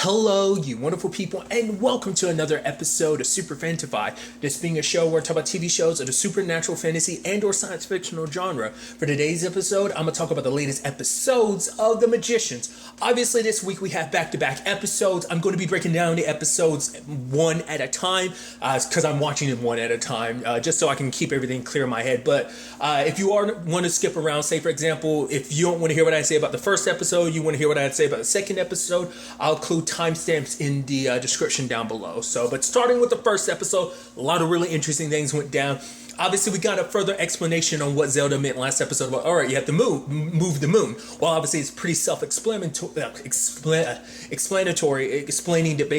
Hello, you wonderful people, and welcome to another episode of Super-Fanta-Fi. This being a show where I talk about TV shows of the supernatural, fantasy, and or science fictional genre. For today's episode, I'm going to talk about the latest episodes of The Magicians. Obviously, this week we have back-to-back episodes. I'm going to be breaking down the episodes one at a time, because I'm watching them one at a time, just so I can keep everything clear in my head. But if you want to skip around, say for example, if you don't want to hear what I say about the first episode, you want to hear what I say about the second episode, I'll include timestamps in the description down below. But starting with the first episode, a lot of really interesting things went down. Obviously, we got a further explanation on what Zelda meant last episode about, all right, you have to move the moon. Well, obviously, it's pretty self-explanatory, explaining that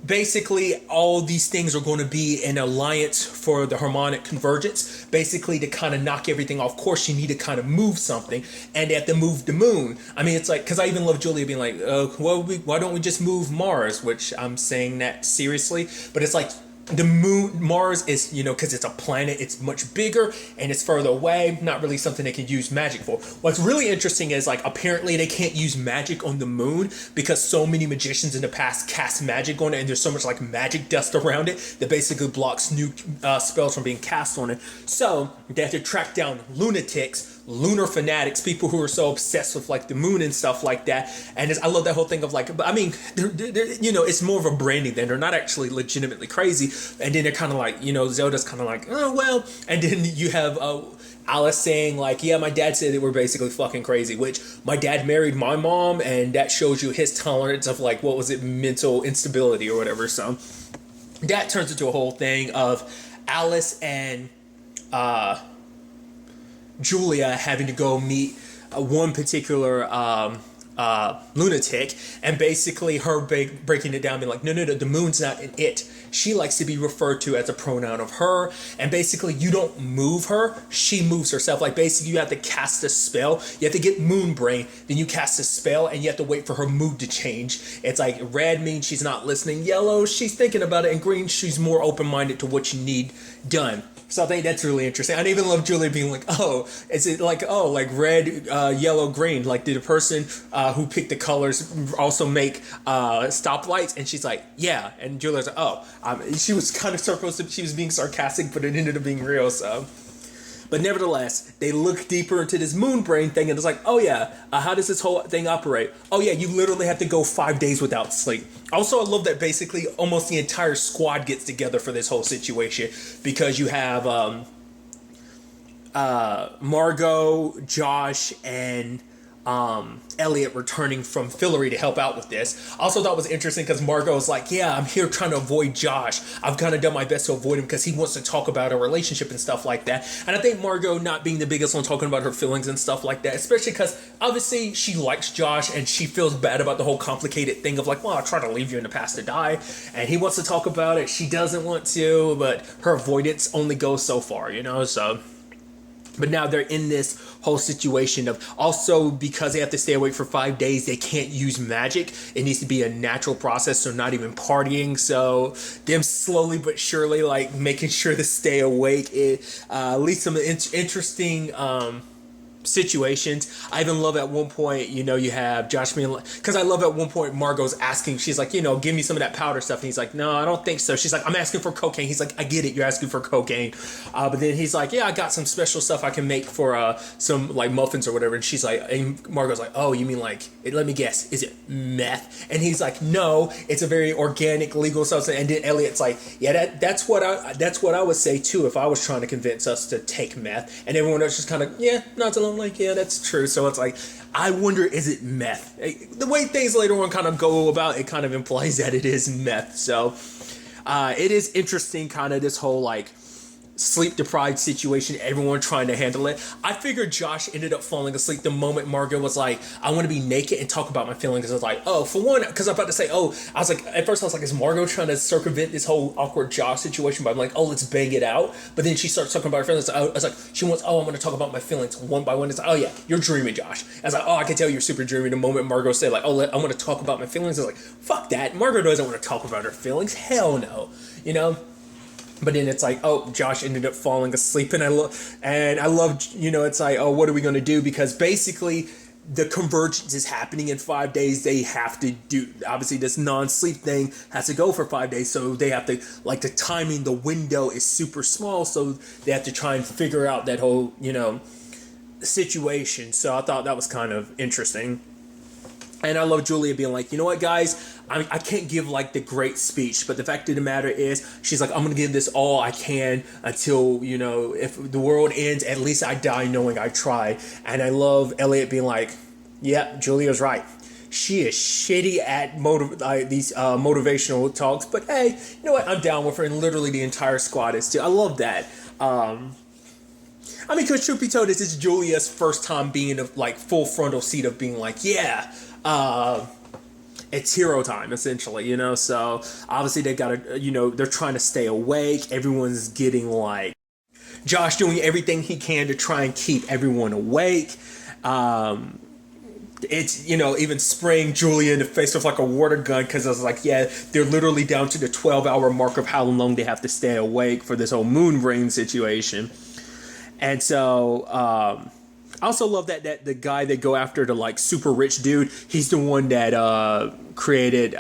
basically all these things are going to be an alliance for the harmonic convergence, basically to kind of knock everything off course. You need to kind of move something, and they have to move the moon. I mean, it's like, because I even love Julia being like, why don't we just move Mars, which I'm saying that seriously, but it's like, the moon, Mars is, because it's a planet, it's much bigger and it's further away, not really something they can use magic for. What's really interesting is, like, apparently they can't use magic on the moon because so many magicians in the past cast magic on it, and there's so much, like, magic dust around it that basically blocks new spells from being cast on it. So they have to track down lunatics, lunar fanatics, people who are so obsessed with, like, the moon and stuff like that. And I love that whole thing of, like, I mean, they're, it's more of a branding thing. They're not actually legitimately crazy. And then they're kind of like, Zelda's kind of like, oh, well. And then you have Alice saying, like, yeah, my dad said that we're basically fucking crazy, which my dad married my mom, and that shows you his tolerance of, like, what was it, mental instability or whatever. So that turns into a whole thing of Alice and Julia having to go meet one particular lunatic, and basically her breaking it down, being like, no, the moon's not an it. She likes to be referred to as a pronoun of her, and basically you don't move her, she moves herself. Like, basically you have to cast a spell, you have to get moon brain, then you cast a spell, and you have to wait for her mood to change. It's like, red means she's not listening, yellow, she's thinking about it, and green, she's more open-minded to what you need done. So I think that's really interesting. I even love Julia being like, oh, is it like, oh, like red, yellow, green? Like, did the person who picked the colors also make stoplights? And she's like, yeah. And Julia's like, oh. She was kind of supposed to, she was being sarcastic, but it ended up being real, so. But nevertheless, they look deeper into this moon brain thing, and it's like, oh yeah, how does this whole thing operate? Oh yeah, you literally have to go 5 days without sleep. Also, I love that basically almost the entire squad gets together for this whole situation, because you have Margot, Josh, and Elliot returning from Fillory to help out with this. I also thought it was interesting because Margot was like, yeah, I'm here trying to avoid Josh. I've kind of done my best to avoid him because he wants to talk about a relationship and stuff like that. And I think Margot not being the biggest one talking about her feelings and stuff like that, especially because obviously she likes Josh and she feels bad about the whole complicated thing of like, well, I tried to leave you in the past to die. And he wants to talk about it. She doesn't want to, but her avoidance only goes so far, so... But now they're in this whole situation of also because they have to stay awake for 5 days, they can't use magic. It needs to be a natural process, so not even partying. So them slowly but surely like making sure to stay awake. It leads to some interesting situations. I even love at one point, you have Josh being like, because I love at one point Margot's asking, she's like, give me some of that powder stuff, and he's like, no, I don't think so. She's like, I'm asking for cocaine. He's like, I get it, you're asking for cocaine, but then he's like, yeah, I got some special stuff I can make for some like muffins or whatever, and she's like, and Margot's like, oh, you mean like, let me guess, is it meth? And he's like, no, it's a very organic legal substance. And then Elliot's like, yeah, that's what I would say too if I was trying to convince us to take meth. And everyone else just kind of, yeah, nods along like, yeah, that's true. So it's like, I wonder, is it meth? The way things later on kind of go about, it kind of implies that it is meth. So it is interesting, kind of this whole like sleep deprived situation, everyone trying to handle it. I figured Josh ended up falling asleep the moment Margot was like, I want to be naked and talk about my feelings. I was like, oh, for one, because I'm about to say, I was like, at first I was like, is Margot trying to circumvent this whole awkward Josh situation? But I'm like, oh, let's bang it out. But then she starts talking about her feelings. I was like, she wants, I'm going to talk about my feelings one by one. It's like, oh yeah, you're dreaming, Josh. I was like, oh, I can tell you're super dreaming. The moment Margot said like, oh, I want to talk about my feelings, I was like, fuck that. Margot doesn't want to talk about her feelings. Hell no. But then it's like, oh, Josh ended up falling asleep, and I love, it's like, oh, what are we going to do? Because basically the convergence is happening in 5 days. They have to do, obviously this non-sleep thing has to go for 5 days, so they have to, like, the timing, the window is super small, so they have to try and figure out that whole, you know, situation. So I thought that was kind of interesting. And I love Julia being like, you know what, guys, I can't give like the great speech, but the fact of the matter is, she's like, I'm going to give this all I can until, you know, if the world ends, at least I die knowing I tried. And I love Elliot being like, yeah, Julia's right. She is shitty at these motivational talks, but hey, you know what? I'm down with her, and literally the entire squad is too. I love that. I mean, because truth be told, this is Julia's first time being of like full frontal seat of being like, yeah, it's hero time, essentially, you know. So obviously they gotta, you know, they're trying to stay awake. Everyone's getting like Josh doing everything he can to try and keep everyone awake. It's, you know, even spraying Julia in the face with like a water gun, because I was like, yeah, they're literally down to the 12-hour mark of how long they have to stay awake for this whole moon ring situation. And so I also love that the guy they go after, the like super rich dude, he's the one that created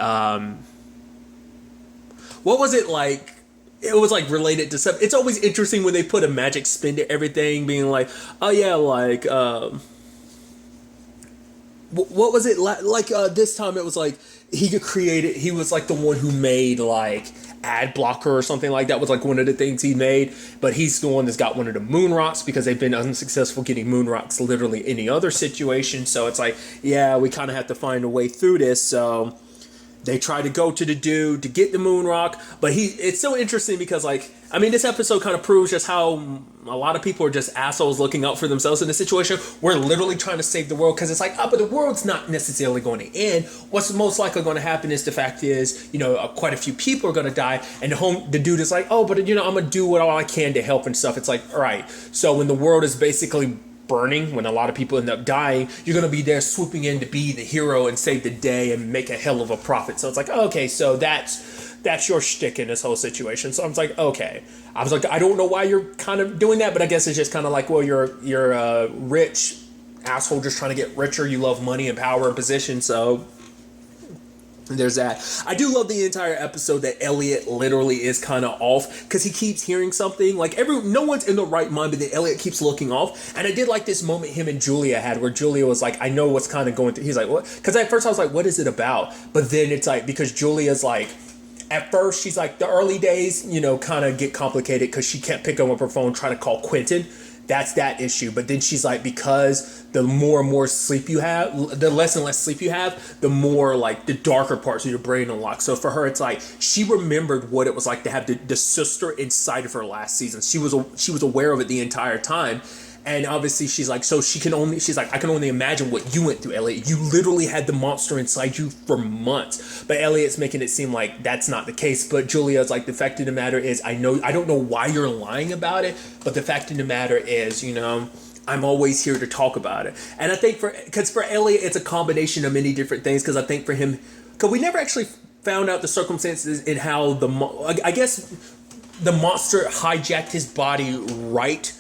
what was it, like, it was like related to stuff. It's always interesting when they put a magic spin to everything, being like, oh yeah, like what was it like this time it was like he was like the one who made like ad blocker or something like that, was like one of the things he made, but he's the one that's got one of the moon rocks, because they've been unsuccessful getting moon rocks literally any other situation. So it's like, yeah, we kind of have to find a way through this. So they try to go to the dude to get the moon rock, but it's so interesting because, like, I mean, this episode kind of proves just how a lot of people are just assholes looking out for themselves in this situation. We're literally trying to save the world, because it's like, oh, but the world's not necessarily going to end. What's most likely going to happen is, the fact is, you know, quite a few people are going to die, and the dude is like, oh, but, you know, I'm going to do what all I can to help and stuff. It's like, all right, so when the world is basically burning, when a lot of people end up dying, you're going to be there swooping in to be the hero and save the day and make a hell of a profit. So it's like, okay, so that's your shtick in this whole situation. So I was like, okay. I was like, I don't know why you're kind of doing that, but I guess it's just kind of like, well, you're a rich asshole just trying to get richer. You love money and power and position, so there's that. I do love the entire episode that Elliot literally is kind of off, because he keeps hearing something. Like, no one's in the right mind, but then Elliot keeps looking off. And I did like this moment him and Julia had, where Julia was like, I know what's kind of going through. He's like, what? Because at first I was like, what is it about? But then it's like, because Julia's like, at first she's like, the early days, you know, kind of get complicated because she can't pick up her phone, try to call Quentin. That's that issue. But then she's like, because the more and more sleep you have, the less and less sleep you have, the more like the darker parts of your brain unlock. So for her, it's like she remembered what it was like to have the sister inside of her last season. She was aware of it the entire time. And obviously she's like, she's like, I can only imagine what you went through, Elliot. You literally had the monster inside you for months. But Elliot's making it seem like that's not the case. But Julia's like, the fact of the matter is, I don't know why you're lying about it, but the fact of the matter is, you know, I'm always here to talk about it. And I think because for Elliot, it's a combination of many different things. Because I think for him, because we never actually found out the circumstances in how I guess the monster hijacked his body right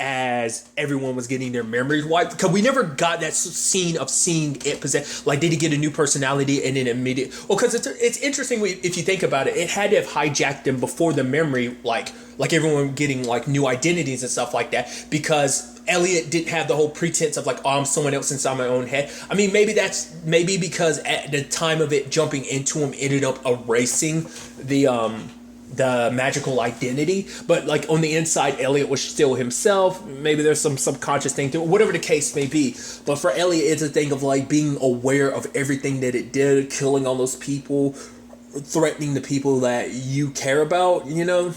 as everyone was getting their memories wiped, because we never got that scene of seeing it possess. Like, did he get a new personality and then immediate? Well, because it's interesting if you think about it. It had to have hijacked him before the memory, like everyone getting like new identities and stuff like that, because Elliot didn't have the whole pretense of like, oh, I'm someone else inside my own head. I mean, maybe because at the time of it jumping into him ended up erasing the magical identity, but like on the inside, Elliot was still himself. Maybe there's some subconscious thing to it, whatever the case may be. But for Elliot, it's a thing of like being aware of everything that it did, killing all those people, threatening the people that you care about, you know,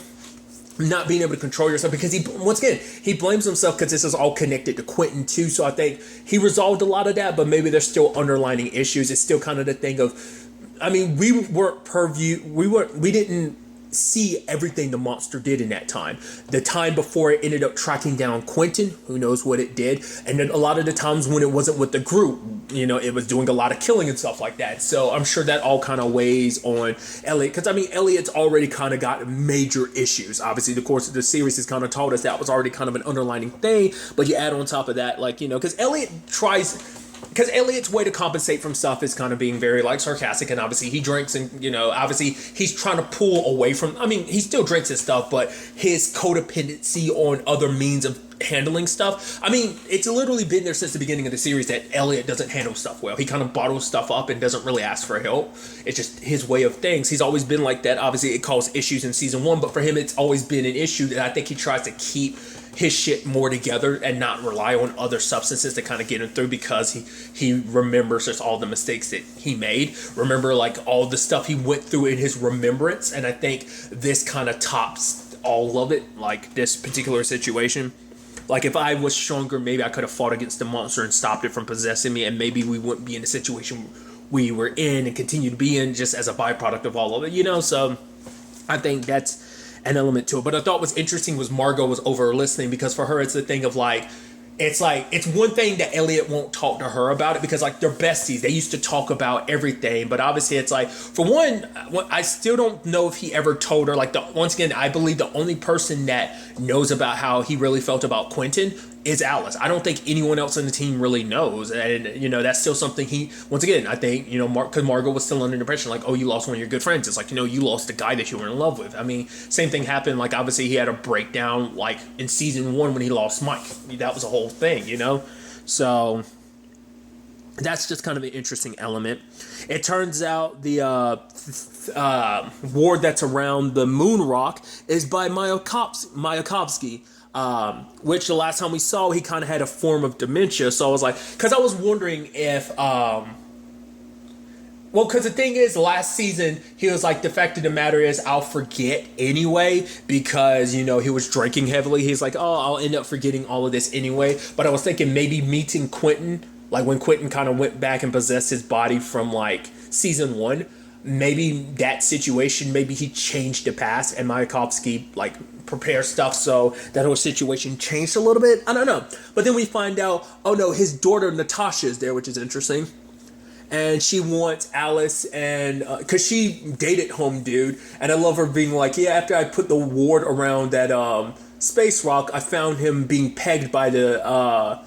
not being able to control yourself, because he blames himself because this is all connected to Quentin too. So I think he resolved a lot of that, but maybe there's still underlying issues. It's still kind of the thing of, I mean, we didn't see everything the monster did in that time. The time before it ended up tracking down Quentin, who knows what it did, and then a lot of the times when it wasn't with the group, you know, it was doing a lot of killing and stuff like that. So I'm sure that all kind of weighs on Elliot, because I mean, Elliot's already kind of got major issues. Obviously the course of the series has kind of told us that was already kind of an underlining thing, but you add on top of that, like, you know, because Elliot tries, because Elliot's way to compensate from stuff is kind of being very like sarcastic, and obviously he drinks, and obviously he's trying to pull away from. I mean, he still drinks his stuff, but his codependency on other means of handling stuff. I mean, it's literally been there since the beginning of the series that Elliot doesn't handle stuff well. He kind of bottles stuff up and doesn't really ask for help. It's just his way of things. He's always been like that. Obviously, it caused issues in season 1, but for him, it's always been an issue that I think he tries to keep his shit more together and not rely on other substances to kind of get him through, because he remembers just all the mistakes that he made. Remember, like, all the stuff he went through in his remembrance, and I think this kind of tops all of it, like this particular situation. Like, if I was stronger, maybe I could have fought against the monster and stopped it from possessing me, and maybe we wouldn't be in the situation we were in and continue to be in just as a byproduct of all of it, So I think that's an element to it. But I thought was interesting was Margot was over listening, because for her, it's the thing of it's one thing that Elliot won't talk to her about it, because like they're besties. They used to talk about everything, but obviously it's like, for one, I still don't know if he ever told her. Like, once again, I believe the only person that knows about how he really felt about Quentin is Alice. I don't think anyone else on the team really knows, and that's still something once again, I think, because Margot was still under the impression like, oh, you lost one of your good friends. It's like, you lost the guy that you were in love with. I mean, same thing happened. Like, obviously he had a breakdown like in season 1 when he lost Mike. That was a whole thing, so that's just kind of an interesting element. It turns out the ward that's around the moon rock is by Mayakovsky. Which the last time we saw, he kind of had a form of dementia. So I was like, because I was wondering if, because the thing is, last season, he was like, the fact of the matter is, I'll forget anyway, because, he was drinking heavily. He's like, oh, I'll end up forgetting all of this anyway. But I was thinking maybe meeting Quentin, like when Quentin kind of went back and possessed his body from like season 1, maybe that situation, maybe he changed the past, and Mayakovsky like prepare stuff so that whole situation changed a little bit. I don't know. But then we find out, oh no, his daughter Natasha is there, which is interesting. And she wants Alice, and because she dated Home Dude, and I love her being like, yeah, after I put the ward around that space rock, I found him being pegged by the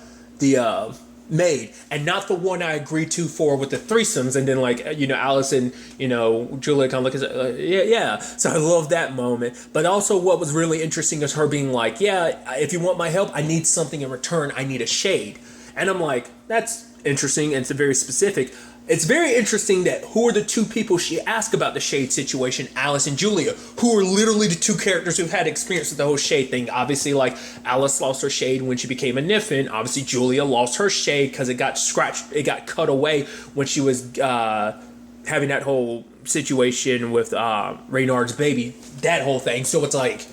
maid, and not the one I agreed to for with the threesomes. And then like, Alice and Julia kind of look at yeah. So I love that moment. But also what was really interesting is her being like, yeah, if you want my help, I need something in return. I need a shade. And I'm like, that's interesting, and it's very specific. It's very interesting that who are the two people she asked about the shade situation, Alice and Julia, who are literally the two characters who've had experience with the whole shade thing. Obviously, like, Alice lost her shade when she became a Niffin. Obviously, Julia lost her shade because it got scratched, it got cut away when she was having that whole situation with Reynard's baby, that whole thing. So it's like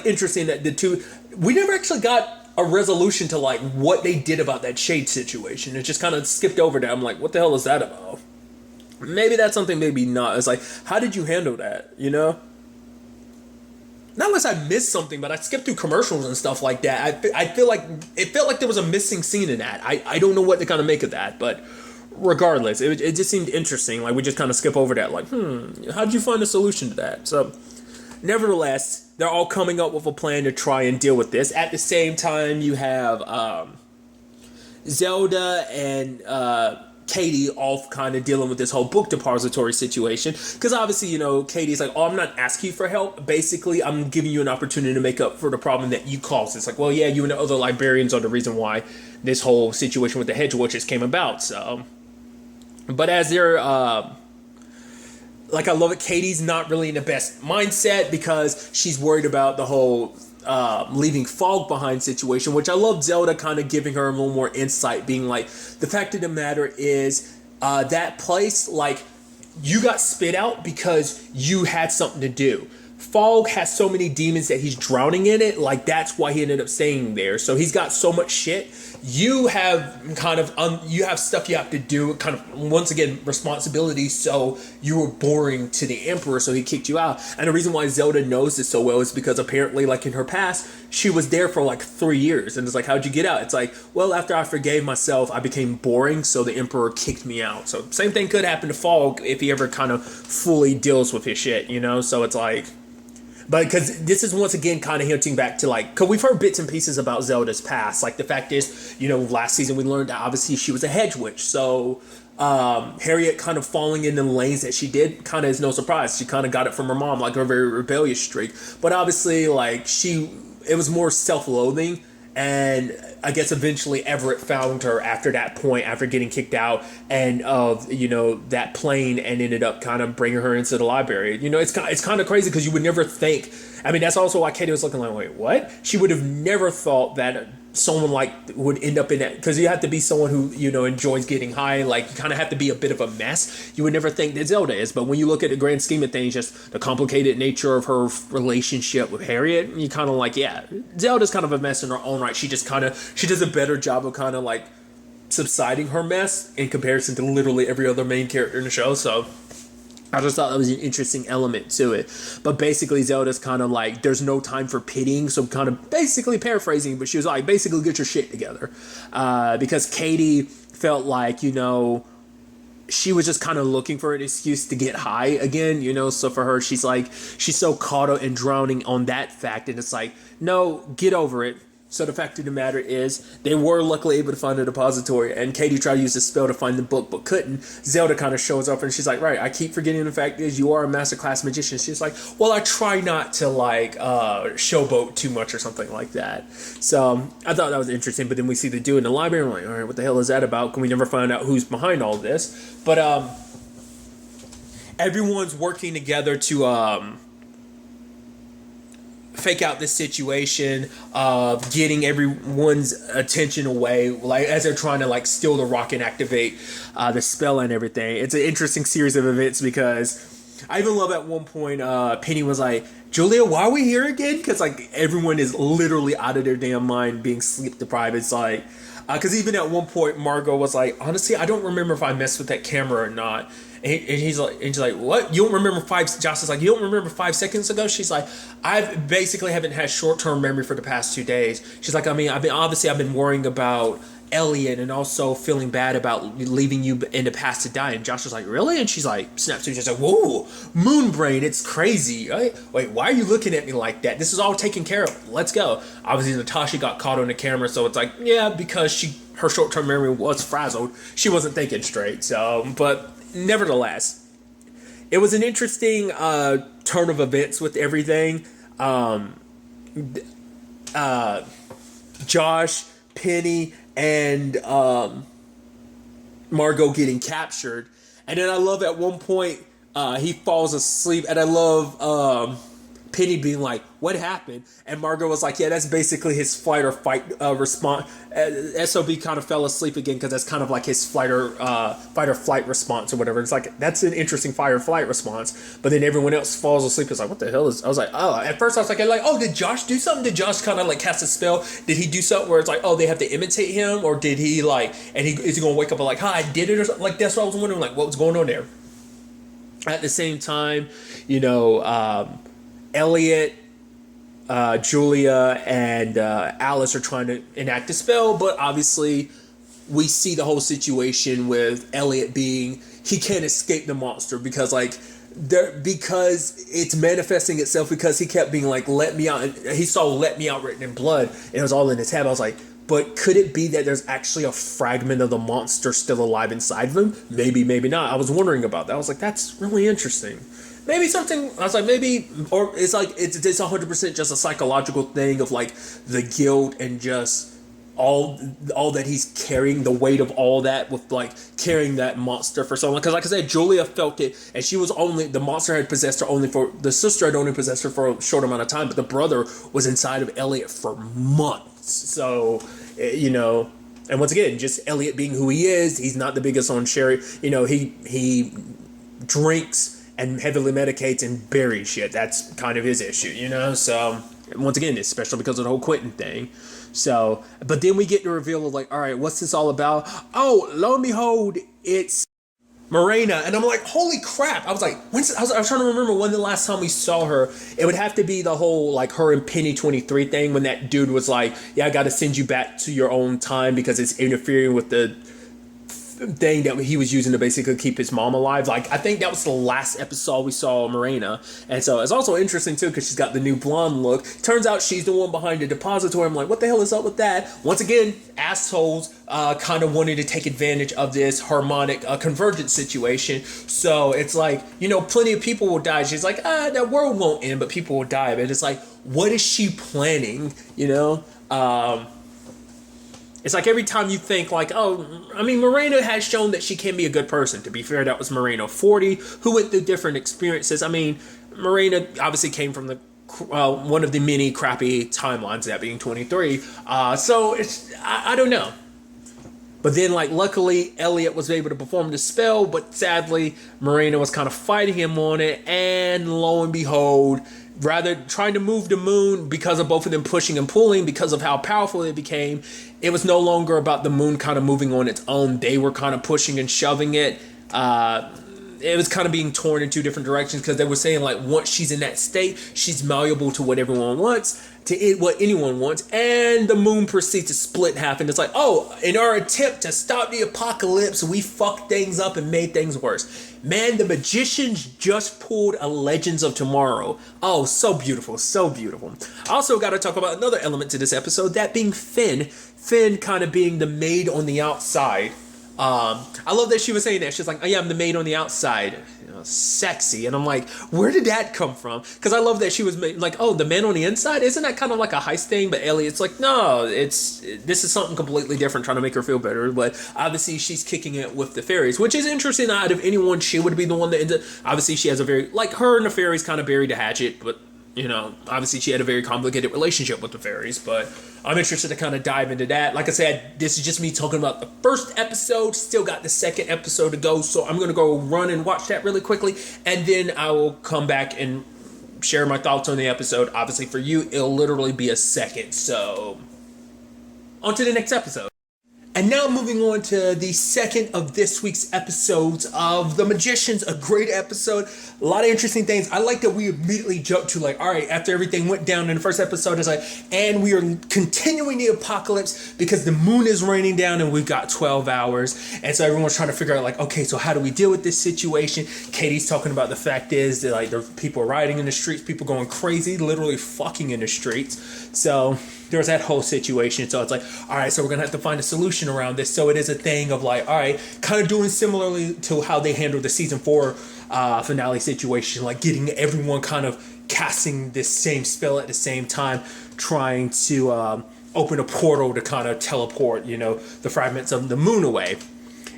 interesting that the two, we never actually got a resolution to like what they did about that shade situation. It just kind of skipped over that. I'm like, what the hell is that about? Maybe that's something, maybe not. It's like, how did you handle that? Not unless I missed something, but I skipped through commercials and stuff like that. I feel like it felt like there was a missing scene in that. I don't know what to kind of make of that, but regardless, it just seemed interesting. Like, we just kind of skip over that. Like, how did you find a solution to that? So, nevertheless, they're all coming up with a plan to try and deal with this. At the same time, you have Zelda and Katie all kind of dealing with this whole book depository situation. Because obviously, Katie's like, oh, I'm not asking you for help. Basically, I'm giving you an opportunity to make up for the problem that you caused. It's like, well, yeah, you and the other librarians are the reason why this whole situation with the hedge witches came about. So, but as they're like, I love it. Katie's not really in the best mindset because she's worried about the whole leaving Fog behind situation, which I love Zelda kind of giving her a little more insight, being like, the fact of the matter is that place, like, you got spit out because you had something to do. Fog has so many demons that he's drowning in it. Like, that's why he ended up staying there. So he's got so much shit. You have kind of, you have stuff you have to do, kind of, once again, responsibility. So you were boring to the Emperor, so he kicked you out. And the reason why Zelda knows this so well is because apparently, like, in her past, she was there for like 3 years. And it's like, how'd you get out? It's like, well, after I forgave myself, I became boring, so the Emperor kicked me out. So same thing could happen to Fog if he ever kind of fully deals with his shit, So it's like, But because this is once again kind of hinting back to like, because we've heard bits and pieces about Zelda's past. Like the fact is, last season we learned that obviously she was a hedge witch. So Harriet kind of falling in the lanes that she did kind of is no surprise. She kind of got it from her mom, like her very rebellious streak. But obviously, like it was more self-loathing. And I guess eventually Everett found her after that point, after getting kicked out and of that plane, and ended up kind of bringing her into the library. It's kind of crazy because you would never think. I mean, that's also why Katie was looking like, wait, what? She would have never thought that someone like would end up in that, because you have to be someone who enjoys getting high. Like you kind of have to be a bit of a mess. You would never think that Zelda is, but when you look at the grand scheme of things, just the complicated nature of her relationship with Harriet, you kind of like, yeah, Zelda's kind of a mess in her own right. She does a better job of kind of like subsiding her mess in comparison to literally every other main character in the show. So I just thought that was an interesting element to it. But basically, Zelda's kind of like, there's no time for pitying. So kind of basically paraphrasing, but she was like, basically get your shit together. Because Katie felt like, she was just kind of looking for an excuse to get high again, So for her, she's like, she's so caught up in drowning on that fact. And it's like, no, get over it. So the fact of the matter is, they were luckily able to find a depository, and Katie tried to use the spell to find the book, but couldn't. Zelda kind of shows up, and she's like, right, I keep forgetting the fact is you are a masterclass magician. She's like, well, I try not to, like, showboat too much or something like that. So I thought that was interesting, but then we see the dude in the library, and I'm like, all right, what the hell is that about? Can we never find out who's behind all this? But everyone's working together to fake out this situation of getting everyone's attention away, like as they're trying to like steal the rock and activate the spell and everything. It's an interesting series of events because I even love at one point Penny was like, Julia, why are we here again? Because like everyone is literally out of their damn mind being sleep deprived. It's like because even at one point Margot was like, honestly, I don't remember if I messed with that camera or not. And she's like, what? You don't remember Josh is like, you don't remember 5 seconds ago? She's like, I've basically haven't had short-term memory for the past 2 days. She's like, I mean, I've been worrying about Elliot and also feeling bad about leaving you in the past to die. And Josh was like, really? And she's like, snaps to me, she's like, whoa, moon brain, it's crazy. Right? Wait, why are you looking at me like that? This is all taken care of. Let's go. Obviously, Natasha got caught on the camera, so it's like, yeah, because her short-term memory was frazzled. She wasn't thinking straight. So, but nevertheless, it was an interesting turn of events with everything. Josh, Penny, and Margot getting captured. And then I love at one point he falls asleep, and I love Penny being like, what happened? And Margot was like, yeah, that's basically his flight or fight response. SOB kind of fell asleep again because that's kind of like his fight or flight response or whatever. It's like, that's an interesting fight or flight response. But then everyone else falls asleep. It's like, what the hell is... I was like, oh, at first I was like, oh, did Josh do something? Did Josh kind of like cast a spell? Did he do something where it's like, oh, they have to imitate him? Or did he like... And is he going to wake up and like, hi, I did it or something? Like, that's what I was wondering, like, what was going on there? At the same time, Elliot, Julia, and Alice are trying to enact a spell, but obviously we see the whole situation with Elliot being, he can't escape the monster because it's manifesting itself, because he kept being like, let me out, and he saw let me out written in blood, and it was all in his head. I was like, but could it be that there's actually a fragment of the monster still alive inside of him? Maybe, maybe not. I was wondering about that. I was like, that's really interesting. Maybe something, I was like, maybe, or it's like, it's 100% just a psychological thing of like the guilt and just all that he's carrying, the weight of all that with like carrying that monster for so long. Because like I said, Julia felt it, and she was the monster had possessed her the sister had only possessed her for a short amount of time, but the brother was inside of Elliot for months. So, and once again, just Elliot being who he is, he's not the biggest on Sherry. He drinks and heavily medicates and buries shit. That's kind of his issue, So, once again, it's special because of the whole Quentin thing. So, but then we get the reveal of like, all right, what's this all about? Oh, lo and behold, it's Morena. And I'm like, holy crap. I was like, I was trying to remember when the last time we saw her. It would have to be the whole, like, her and Penny 23 thing, when that dude was like, yeah, I got to send you back to your own time because it's interfering with the thing that he was using to basically keep his mom alive. Like, I think that was the last episode we saw Marina. And so it's also interesting too, because she's got the new blonde look. Turns out she's the one behind the depository. I'm like, what the hell is up with that? Once again, assholes kind of wanted to take advantage of this harmonic convergence situation. So it's like, you know, plenty of people will die. She's like, that world won't end, but people will die. But it's like, what is she planning? You know? It's like every time you think like, oh, I mean, Moreno has shown that she can be a good person. To be fair, that was Moreno 40, who went through different experiences. I mean, Moreno obviously came from the one of the many crappy timelines, that being 23. So it's, I don't know. But then, like, luckily, Elliot was able to perform the spell, but sadly, Moreno was kind of fighting him on it, and lo and behold, rather trying to move the moon because of both of them pushing and pulling, because of how powerful they became, it was no longer about the moon kind of moving on its own. They were kind of pushing and shoving it. It was kind of being torn in two different directions, because they were saying, like, once she's in that state, she's malleable to what everyone wants, to what anyone wants, and the moon proceeds to split in half, and it's like, oh, in our attempt to stop the apocalypse, we fucked things up and made things worse. Man, the magicians just pulled a Legends of Tomorrow. Oh, so beautiful, so beautiful. I also got to talk about another element to this episode, that being Finn. Finn kind of being the maid on the outside. I love that she was saying that. She's like, oh yeah, I'm the maid on the outside. You know, sexy. And I'm like, where did that come from? Because I love that she was like, oh, the man on the inside? Isn't that kind of like a heist thing? But Elliot's like, no, this is something completely different, trying to make her feel better. But obviously she's kicking it with the fairies, which is interesting. Out of anyone, she would be the one that ends up, obviously she has a very, like, her and the fairies kind of buried the hatchet, but you know, obviously she had a very complicated relationship with the fairies, but I'm interested to kind of dive into that. Like I said, this is just me talking about the first episode. Still got the second episode to go, so I'm going to go run and watch that really quickly, and then I will come back and share my thoughts on the episode. Obviously for you, it'll literally be a second, so on to the next episode. And now moving on to the second of this week's episodes of The Magicians, a great episode. A lot of interesting things. I like that we immediately jumped to like, all right, after everything went down in the first episode, it's like, and we are continuing the apocalypse because the moon is raining down and we've got 12 hours. And so everyone's trying to figure out like, okay, so how do we deal with this situation? Katie's talking about the fact is that like there's people rioting in the streets, people going crazy, literally fucking in the streets. So there's that whole situation. So it's like, all right, so we're going to have to find a solution around this. So it is a thing of like, all right, kind of doing similarly to how they handled the season 4 finale situation, like getting everyone kind of casting this same spell at the same time, trying to open a portal to kind of teleport, you know, the fragments of the moon away.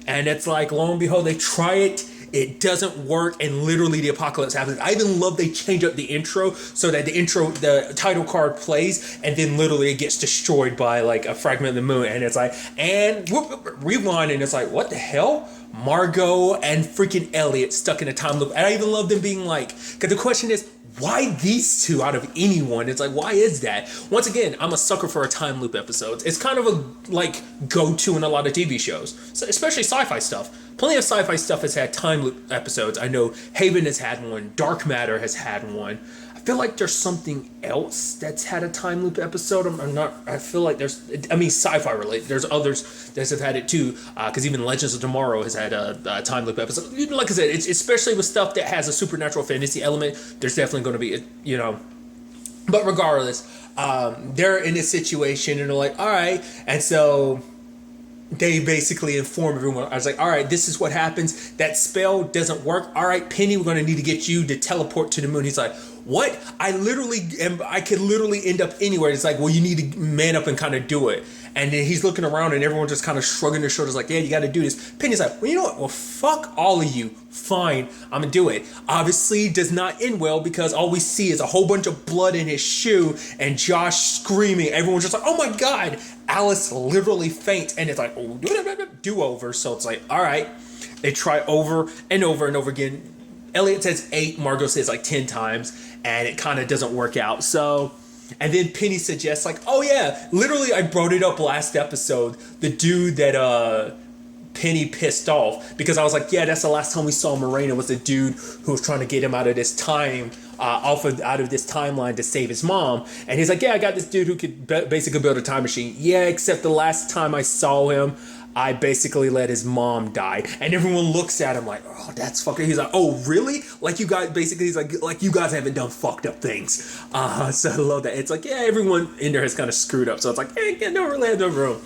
And it's like, lo and behold, they try it. It doesn't work, and literally the apocalypse happens. I even love they change up the intro so that the title card plays, and then literally it gets destroyed by like a fragment of the moon, and it's like, and whoop, rewind, and it's like, what the hell? Margot and freaking Elliot stuck in a time loop. And I even love them being like, because the question is, why these two out of anyone? It's like, why is that? Once again, I'm a sucker for a time loop episodes. It's kind of a like go-to in a lot of TV shows, so especially sci-fi stuff. Plenty of sci-fi stuff has had time loop episodes. I know Haven has had one. Dark Matter has had one. I feel like there's something else that's had a time loop episode. I feel like sci-fi related. There's others that have had it too. Because even Legends of Tomorrow has had a time loop episode. Like I said, it's especially with stuff that has a supernatural fantasy element. There's definitely going to be, you know. But regardless, they're in this situation and they're like, all right. And so they basically inform everyone. I was like, all right, this is what happens. That spell doesn't work. All right, Penny, we're going to need to get you to teleport to the moon. He's like, what? I could literally end up anywhere. It's like, well, you need to man up and kind of do it. And then he's looking around and everyone's just kind of shrugging their shoulders like, yeah, you got to do this. Penny's like, well, you know what? Well, fuck all of you. Fine, I'm going to do it. Obviously, does not end well because all we see is a whole bunch of blood in his shoe and Josh screaming. Everyone's just like, oh my God. Alice literally faints and it's like, oh, do-over. So it's like, all right. They try over and over and over again. Elliot says 8, Margot says like 10 times, and it kind of doesn't work out. So, and then Penny suggests like, oh yeah, literally I brought it up last episode. The dude that Penny pissed off, because I was like, yeah, that's the last time we saw Morena was the dude who was trying to get him out of this time, out of this timeline to save his mom. And he's like, yeah, I got this dude who could basically build a time machine. Yeah, except the last time I saw him, I basically let his mom die. And everyone looks at him like, oh, that's fucking, he's like, oh, really? Like you guys, basically, he's like you guys haven't done fucked up things. So I love that. It's like, yeah, everyone in there has kind of screwed up. So it's like, hey, yeah, don't really have no room.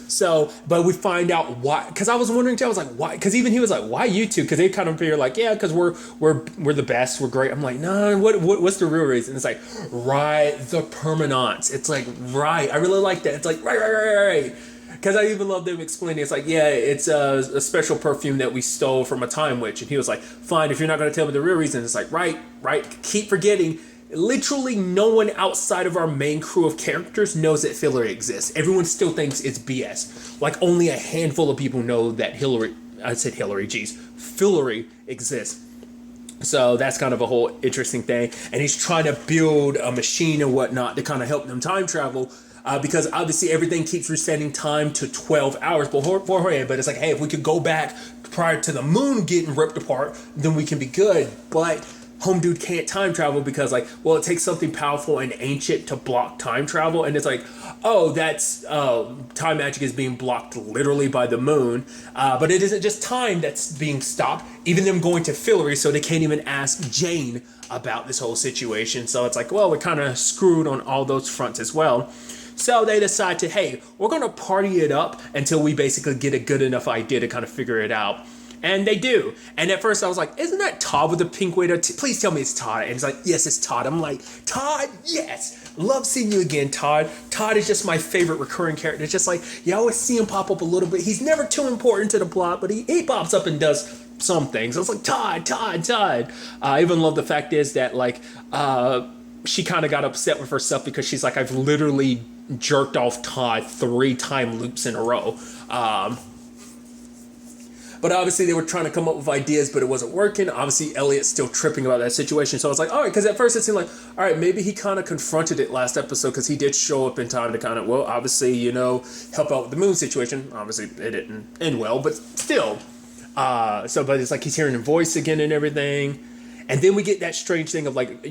So, but we find out why, because I was wondering too, I was like, why? Because even he was like, why you two? Because they kind of figure like, yeah, because we're the best, we're great. I'm like, no, what's the real reason? It's like, right, the permanence. It's like, right, I really like that. It's like, right. Because I even love them explaining. It's like, yeah, it's a special perfume that we stole from a time witch. And he was like, fine, if you're not going to tell me the real reason. It's like, right, keep forgetting. Literally no one outside of our main crew of characters knows that Fillory exists. Everyone still thinks it's BS. Like only a handful of people know that Fillory exists. So that's kind of a whole interesting thing. And he's trying to build a machine and whatnot to kind of help them time travel. Because obviously everything keeps resetting time to 12 hours beforehand. But it's like, hey, if we could go back prior to the moon getting ripped apart, then we can be good. But Home Dude can't time travel because, like, well, it takes something powerful and ancient to block time travel. And it's like, oh, that's time magic is being blocked literally by the moon. But it isn't just time that's being stopped. Even them going to Fillory, so they can't even ask Jane about this whole situation. So it's like, well, we're kind of screwed on all those fronts as well. So they decide to, hey, we're going to party it up until we basically get a good enough idea to kind of figure it out. And they do. And at first I was like, isn't that Todd with the pink waiter? Please tell me it's Todd. And he's like, yes, it's Todd. I'm like, Todd, yes. Love seeing you again, Todd. Todd is just my favorite recurring character. It's just like, you always see him pop up a little bit. He's never too important to the plot, but he pops up and does some things. I was like, Todd. I even love the fact is that, like, she kind of got upset with herself because she's like, I've literally jerked off Todd 3 time loops in a row. But obviously they were trying to come up with ideas, but it wasn't working. Obviously Elliot's still tripping about that situation. So I was like, all right, because at first it seemed like, all right, maybe he kind of confronted it last episode because he did show up in time to kind of, well, obviously, help out with the moon situation. Obviously it didn't end well, but still. But it's like he's hearing a voice again and everything. And then we get that strange thing of like,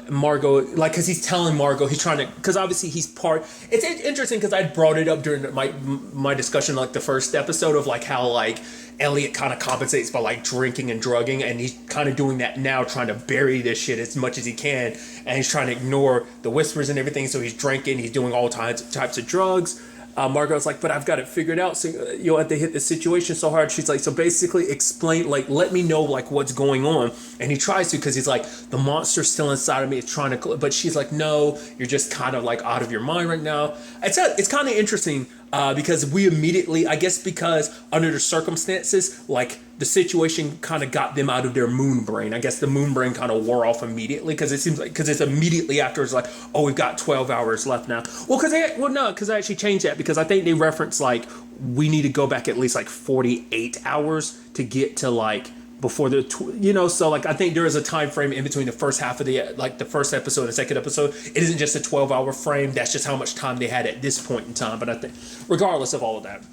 Margot, like, because he's telling Margot, he's trying to, because obviously he's part, it's interesting because I brought it up during my discussion, like the first episode of like how like Elliot kind of compensates by like drinking and drugging, and he's kind of doing that now, trying to bury this shit as much as he can, and he's trying to ignore the whispers and everything, so he's drinking, he's doing all types of drugs. Margot's like, but I've got it figured out, so you'll have to hit the situation so hard. She's like, so basically explain, like, let me know, like, what's going on. And he tries to, because he's like, the monster's still inside of me, it's trying to, but she's like, no, you're just kind of, like, out of your mind right now. It's kind of interesting, because we immediately, I guess because under the circumstances, like, the situation kind of got them out of their moon brain. I guess the moon brain kind of wore off immediately because it seems like, because it's immediately after it's like, oh, we've got 12 hours left now. Well, because I actually changed that because I think they reference like we need to go back at least like 48 hours to get to like before the, so like I think there is a time frame in between the first half of the, like the first episode and the second episode. It isn't just a 12-hour frame. That's just how much time they had at this point in time. But I think regardless of all of that.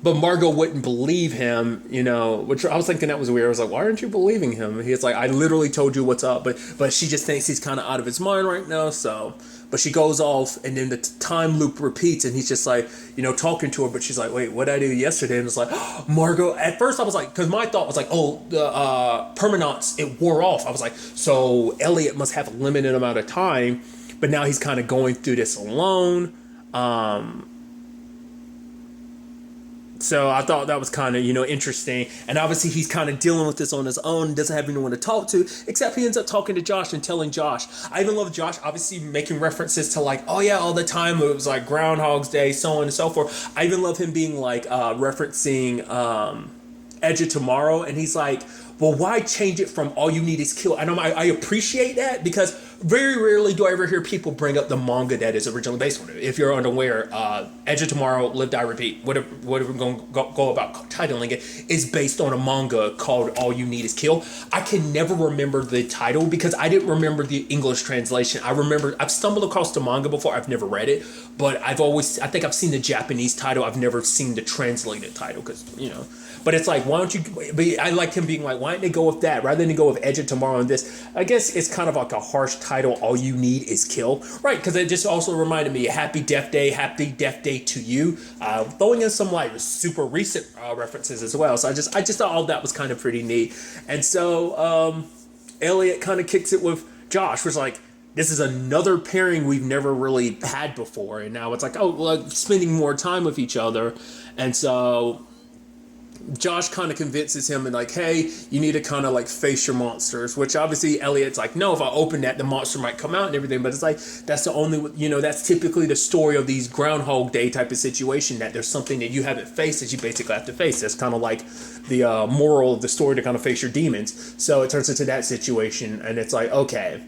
But Margot wouldn't believe him, which I was thinking that was weird. I was like, why aren't you believing him? He's like, I literally told you what's up. But she just thinks he's kind of out of his mind right now. So, but she goes off and then the time loop repeats and he's just like, talking to her. But she's like, wait, what did I do yesterday? And it's like, oh, Margot. At first I was like, because my thought was like, oh, the permanence, it wore off. I was like, so Elliot must have a limited amount of time. But now he's kind of going through this alone. So I thought that was kind of, interesting. And obviously he's kind of dealing with this on his own, doesn't have anyone to talk to, except he ends up talking to Josh and telling Josh. I even love Josh, obviously making references to like, oh yeah, all the time it was like Groundhog's Day, so on and so forth. I even love him being like referencing Edge of Tomorrow. And he's like, well, why change it from all you need is kill? And I appreciate that because very rarely do I ever hear people bring up the manga that is originally based on it. If you're unaware, Edge of Tomorrow, Live, Die, Repeat, whatever we're going to go about titling it, is based on a manga called All You Need Is Kill. I can never remember the title because I didn't remember the English translation. I've stumbled across the manga before. I've never read it, but I think I've seen the Japanese title. I've never seen the translated title because, But it's like, why don't you? But I like him being like, why didn't they go with that rather than go with Edge of Tomorrow and this? I guess it's kind of like a harsh title. All you need is kill, right? Because it just also reminded me, Happy Death Day to you. Throwing in some like super recent references as well. So I just thought all that was kind of pretty neat. And so Elliot kind of kicks it with Josh, was like, this is another pairing we've never really had before, and now it's like, oh, like spending more time with each other. And so Josh kind of convinces him and like, hey, you need to kind of like face your monsters, which obviously Elliot's like, no, if I open that, the monster might come out and everything. But it's like, that's the only, that's typically the story of these Groundhog Day type of situation, that there's something that you haven't faced that you basically have to face. That's kind of like the moral of the story, to kind of face your demons. So it turns into that situation, and it's like, okay,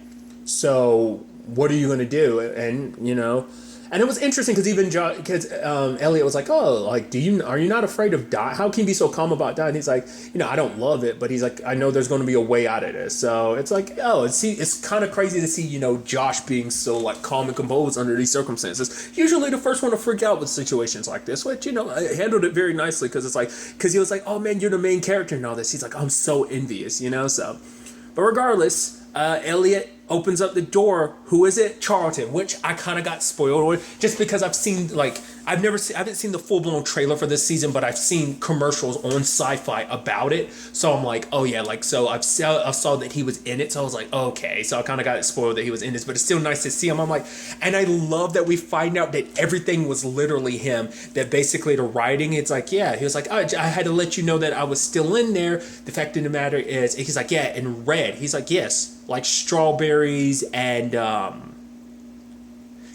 so what are you going to do? And, and it was interesting because even Elliot was like, oh, like, are you not afraid of dying? How can you be so calm about dying? He's like, I don't love it, but he's like, I know there's going to be a way out of this. So it's like, oh, it's kind of crazy to see, Josh being so like calm and composed under these circumstances. Usually the first one to freak out with situations like this, which, I handled it very nicely, because he was like, oh man, you're the main character and all this. He's like, I'm so envious, so. But regardless, Elliot opens up the door. Who is it? Charlton, which I kind of got spoiled with, just because I've seen, like, I haven't seen the full-blown trailer for this season, but I've seen commercials on Syfy about it. So I'm like, oh yeah, like, so I saw that he was in it. So I was like, okay. So I kind of got spoiled that he was in this, but it's still nice to see him. I'm like, and I love that we find out that everything was literally him, that basically the writing, it's like, yeah, he was like, oh, I had to let you know that I was still in there. The fact of the matter is, he's like, yeah, in red. He's like, yes, like strawberries and,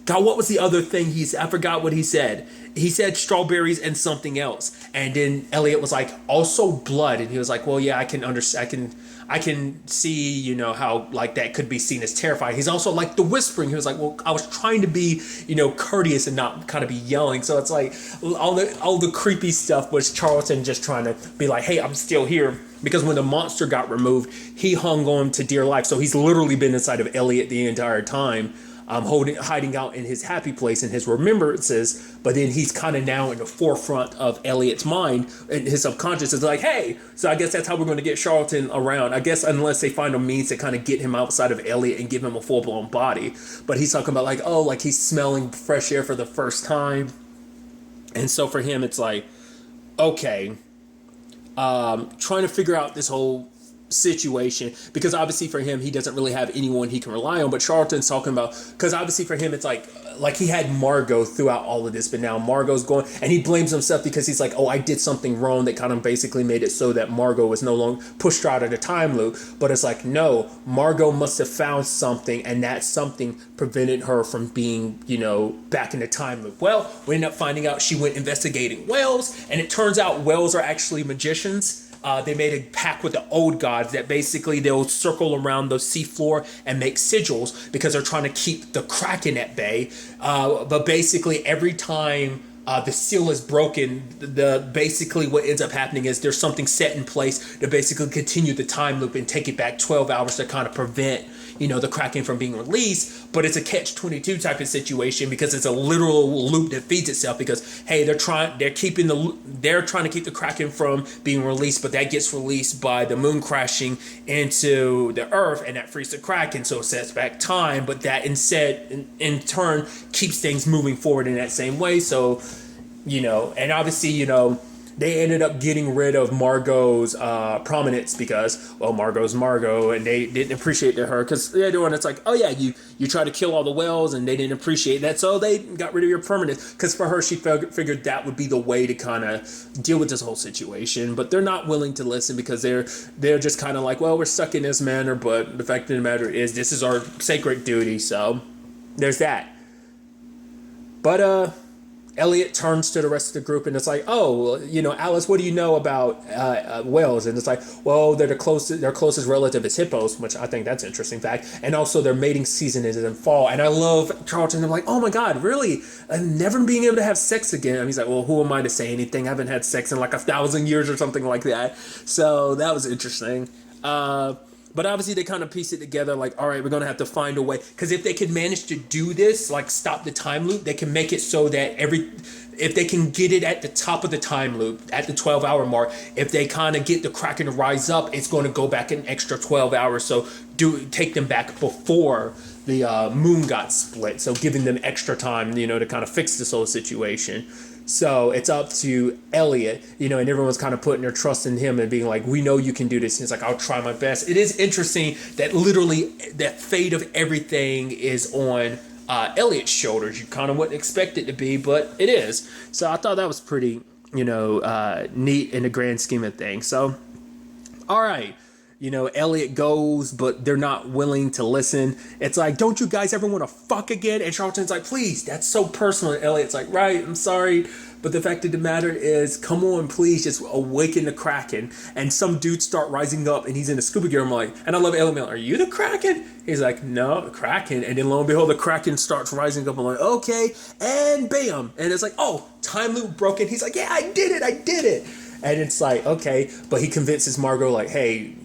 God, what was the other thing I forgot what he said. He said strawberries and something else. And then Elliot was like, also blood. And he was like, well, yeah, I can understand. I can see, how like that could be seen as terrifying. He's also like the whispering. He was like, well, I was trying to be, courteous and not kind of be yelling. So it's like all the creepy stuff was Charlton just trying to be like, hey, I'm still here. Because when the monster got removed, he hung on to dear life. So he's literally been inside of Elliot the entire time. Hiding out in his happy place and his remembrances, but then he's kind of now in the forefront of Elliot's mind, and his subconscious is like, hey, so I guess that's how we're going to get Charlton around. I guess unless they find a means to kind of get him outside of Elliot and give him a full-blown body. But he's talking about like, oh, like he's smelling fresh air for the first time. And so for him, it's like, okay, trying to figure out this whole situation, because obviously for him, he doesn't really have anyone he can rely on. But Charlton's talking about, because obviously for him, it's like he had Margot throughout all of this, but now Margot's going, and he blames himself because he's like, oh, I did something wrong that kind of basically made it so that Margot was no longer pushed her out of the time loop. But it's like, no, Margot must have found something, and that something prevented her from being, back in the time loop. Well, we end up finding out she went investigating whales, and it turns out whales are actually magicians. They made a pact with the old gods that basically they'll circle around the seafloor and make sigils because they're trying to keep the Kraken at bay. But basically every time the seal is broken, basically what ends up happening is there's something set in place to basically continue the time loop and take it back 12 hours to kind of prevent the Kraken from being released. But it's a catch-22 type of situation, because it's a literal loop that feeds itself, because hey, they're trying to keep the Kraken from being released, but that gets released by the moon crashing into the earth, and that frees the Kraken, so it sets back time, but that in turn keeps things moving forward in that same way. So and obviously they ended up getting rid of Margot's prominence because, well, Margot's Margot, and they didn't appreciate her, because they're doing, it's like, oh yeah, you try to kill all the whales, and they didn't appreciate that, so they got rid of your permanence, because for her, she figured that would be the way to kind of deal with this whole situation. But they're not willing to listen, because they're just kind of like, well, we're stuck in this manner, but the fact of the matter is, this is our sacred duty, so there's that. But Elliot turns to the rest of the group, and it's like, oh, Alice, what do you know about whales? And it's like, well, their closest relative is hippos, which I think that's an interesting fact. And also their mating season is in fall. And I love Charlton. I'm like, oh my God, really? Never being able to have sex again. And he's like, well, who am I to say anything? I haven't had sex in like 1,000 years or something like that. So that was interesting. But obviously they kind of piece it together like, all right, we're going to have to find a way. Because if they can manage to do this, like stop the time loop, they can make it so that if they can get it at the top of the time loop, at the 12-hour mark, if they kind of get the Kraken to rise up, it's going to go back an extra 12 hours. So take them back before the moon got split. So giving them extra time, to kind of fix this whole situation. So it's up to Elliot, and everyone's kind of putting their trust in him and being like, we know you can do this. And he's like, I'll try my best. It is interesting that literally that fate of everything is on Elliot's shoulders. You kind of wouldn't expect it to be, but it is. So I thought that was pretty, neat in the grand scheme of things. So, all right. Elliot goes, but they're not willing to listen. It's like, don't you guys ever want to fuck again? And Charlton's like, please, that's so personal. And Elliot's like, right, I'm sorry. But the fact of the matter is, come on, please, just awaken the Kraken. And some dudes start rising up, and he's in a scuba gear. I'm like, and I love Elliot. Are you the Kraken? He's like, no, the Kraken. And then lo and behold, the Kraken starts rising up. I'm like, okay, and bam. And it's like, oh, time loop broken. He's like, yeah, I did it. And it's like, okay. But he convinces Margot, like, hey,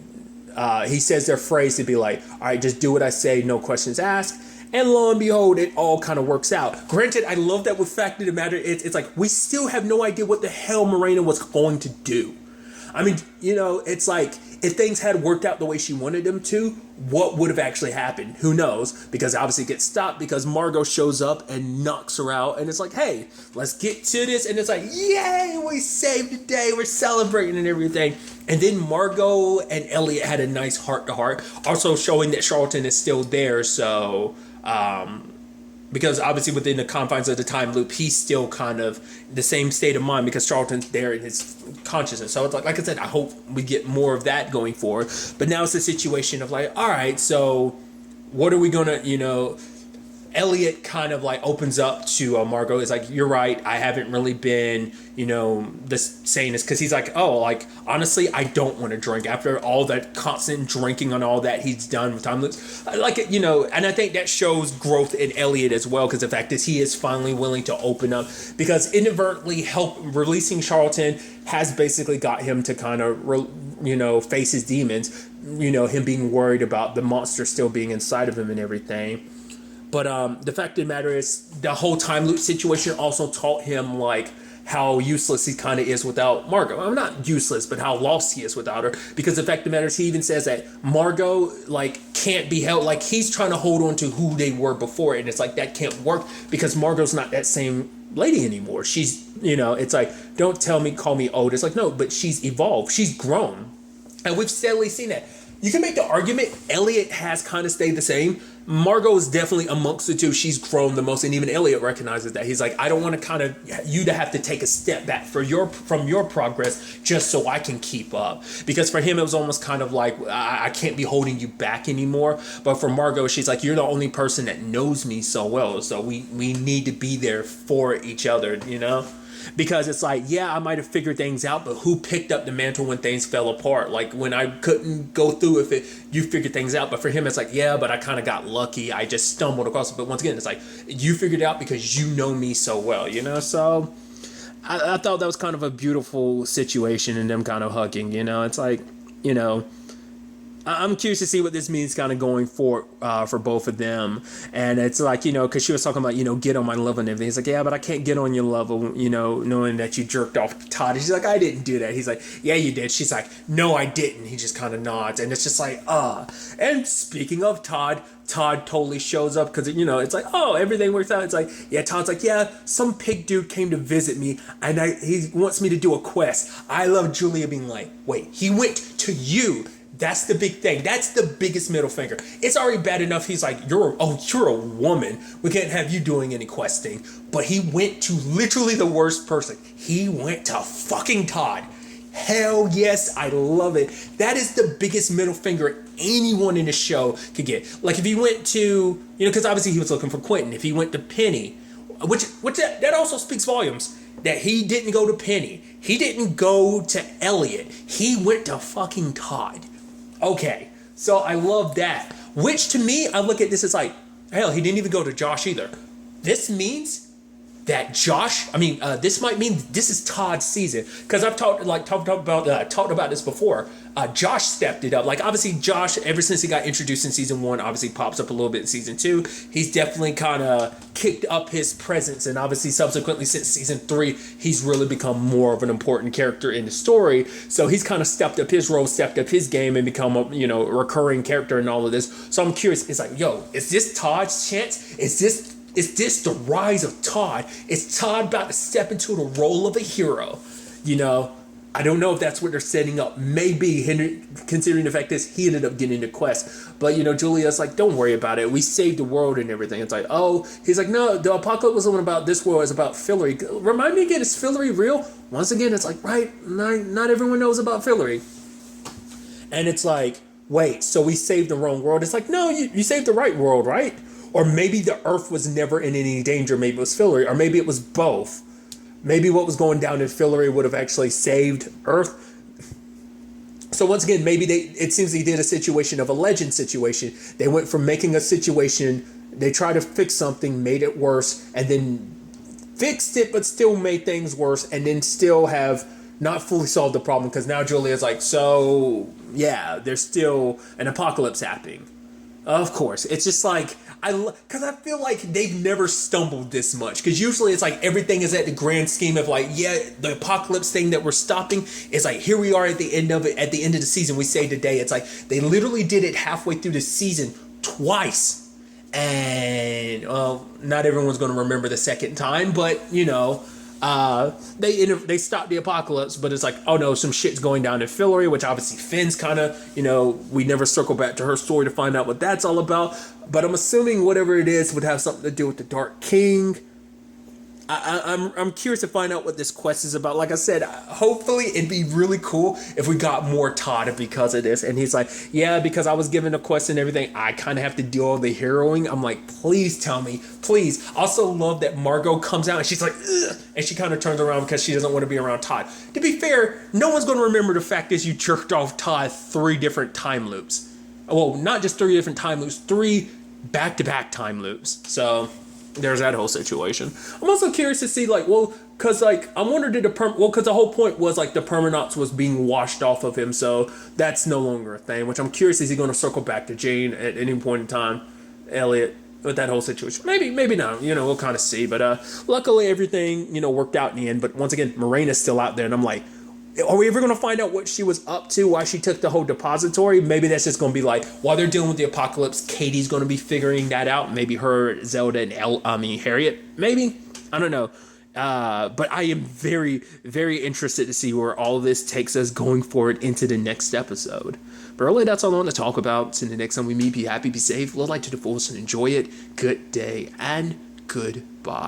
he says their phrase to be like, all right, just do what I say, no questions asked. And lo and behold, it all kind of works out. Granted, I love that with fact of the matter, it's like we still have no idea what the hell Morena was going to do. I mean, it's like if things had worked out the way she wanted them to, what would have actually happened? Who knows? Because obviously it gets stopped because Margot shows up and knocks her out. And it's like, hey, let's get to this. And it's like, yay, we saved the day. We're celebrating and everything. And then Margot and Elliot had a nice heart-to-heart. Also showing that Charlton is still there. So, because obviously within the confines of the time loop, he's still kind of the same state of mind because Charlton's there in his consciousness. So it's like I said, I hope we get more of that going forward. But now it's a situation of like, all right, so what are we gonna, Elliot kind of like opens up to Margot. It's like, you're right, I haven't really been, this saying this, because he's like, oh, like, honestly, I don't want to drink after all that constant drinking and all that he's done with time loops. I like it, and I think that shows growth in Elliot as well, because the fact is he is finally willing to open up, because inadvertently releasing Charlton has basically got him to kind of, face his demons, him being worried about the monster still being inside of him and everything. But the fact of the matter is, the whole time loop situation also taught him, like, how useless he kind of is without Margot. Well, not useless, but how lost he is without her. Because the fact of the matter is, he even says that Margot, like, can't be held. Like, he's trying to hold on to who they were before. And it's like, that can't work because Margot's not that same lady anymore. She's, it's like, don't call me old. It's like, no, but she's evolved. She's grown. And we've steadily seen that. You can make the argument Elliot has kind of stayed the same. Margot is definitely amongst the two. She's grown the most, and even Elliot recognizes that. He's like, I don't want to kind of you to have to take a step back from your progress just so I can keep up. Because for him, it was almost kind of like, I can't be holding you back anymore. But for Margot, she's like, you're the only person that knows me so well, so we need to be there for each other, Because it's like, yeah, I might have figured things out, but who picked up the mantle when things fell apart? Like, when I couldn't go through with it, you figured things out. But for him, it's like, yeah, but I kind of got lucky. I just stumbled across it. But once again, it's like, you figured it out because you know me so well, So I thought that was kind of a beautiful situation and them kind of hugging, It's like, I'm curious to see what this means kind of going for both of them. And it's like, because she was talking about, get on my level and everything. He's like, yeah, but I can't get on your level, knowing that you jerked off to Todd. And she's like, I didn't do that. He's like, yeah, you did. She's like, no, I didn't. He just kind of nods. And it's just like, And speaking of Todd totally shows up because, it's like, oh, everything works out. It's like, yeah, Todd's like, yeah, some pig dude came to visit me and he wants me to do a quest. I love Julia being like, wait, he went to you. That's the big thing. That's the biggest middle finger. It's already bad enough. He's like, you're a woman. We can't have you doing any questing. But he went to literally the worst person. He went to fucking Todd. Hell yes, I love it. That is the biggest middle finger anyone in the show could get. Like if he went to, because obviously he was looking for Quentin. If he went to Penny, which that also speaks volumes. That he didn't go to Penny. He didn't go to Elliot. He went to fucking Todd. Okay, so I love that. Which to me, I look at this as like, hell, he didn't even go to Josh either. This means that this might mean this is Todd's season. Because I've talked about this before. Josh stepped it up. Like, obviously, Josh, ever since he got introduced in season 1, obviously pops up a little bit in season 2. He's definitely kind of kicked up his presence, and obviously, subsequently, since season 3, he's really become more of an important character in the story. So he's kind of stepped up his role, stepped up his game, and become a, you know, recurring character in all of this. So I'm curious. It's like, yo, is this Todd's chance? Is this the rise of Todd? Is Todd about to step into the role of a hero? You know, I don't know if that's what they're setting up. Maybe, considering the fact that he ended up getting the quest. But, you know, Julia's like, don't worry about it. We saved the world and everything. It's like, oh, he's like, no, the apocalypse wasn't about this world. It's about Fillory. Remind me again, is Fillory real? Once again, it's like, right, not everyone knows about Fillory. And it's like, wait, so we saved the wrong world? It's like, no, you saved the right world, right? Or maybe the Earth was never in any danger. Maybe it was Fillory. Or maybe it was both. Maybe what was going down in Fillory would have actually saved Earth. So once again, maybe it seems they did a situation of a legend situation. They went from making a situation, they tried to fix something, made it worse, and then fixed it, but still made things worse, and then still have not fully solved the problem, because now Julia's like, so, yeah, there's still an apocalypse happening. Of course. It's just like, because I feel like they've never stumbled this much. Because usually it's like everything is at the grand scheme of like, yeah, the apocalypse thing that we're stopping is like, here we are at the end of it. At the end of the season, we say today, it's like they literally did it halfway through the season twice. And, well, not everyone's going to remember the second time, but, you know, they stopped the apocalypse, but it's like, oh no, some shit's going down in Fillory, which obviously Finn's kind of, you know, we never circle back to her story to find out what that's all about. But I'm assuming whatever it is would have something to do with the Dark King. I'm curious to find out what this quest is about. Like I said, hopefully it'd be really cool if we got more Todd because of this. And he's like, yeah, because I was given a quest and everything, I kind of have to do all the heroing. I'm like, please tell me, please. I also love that Margot comes out and she's like, ugh, and she kind of turns around because she doesn't want to be around Todd. To be fair, no one's going to remember the fact that you jerked off Todd 3 different time loops. Well, not just 3 different time loops, 3 back-to-back time loops. So there's that whole situation. I'm also curious to see, like, well, because, like, I wonder because the whole point was, like, the Permanauts was being washed off of him, so that's no longer a thing, which I'm curious, is he going to circle back to Jane at any point in time, Elliot, with that whole situation? Maybe not, you know, we'll kind of see, but luckily everything, you know, worked out in the end. But once again, Morena's still out there, and I'm like, are we ever going to find out what she was up to, why she took the whole depository? Maybe that's just going to be like, while they're dealing with the apocalypse, Katie's going to be figuring that out. Maybe her, Zelda, and Harriet. Maybe. I don't know. But I am very, very interested to see where all of this takes us going forward into the next episode. But really, that's all I want to talk about. So the next time we meet, be happy, be safe, live life to the fullest, and enjoy it. Good day, and goodbye.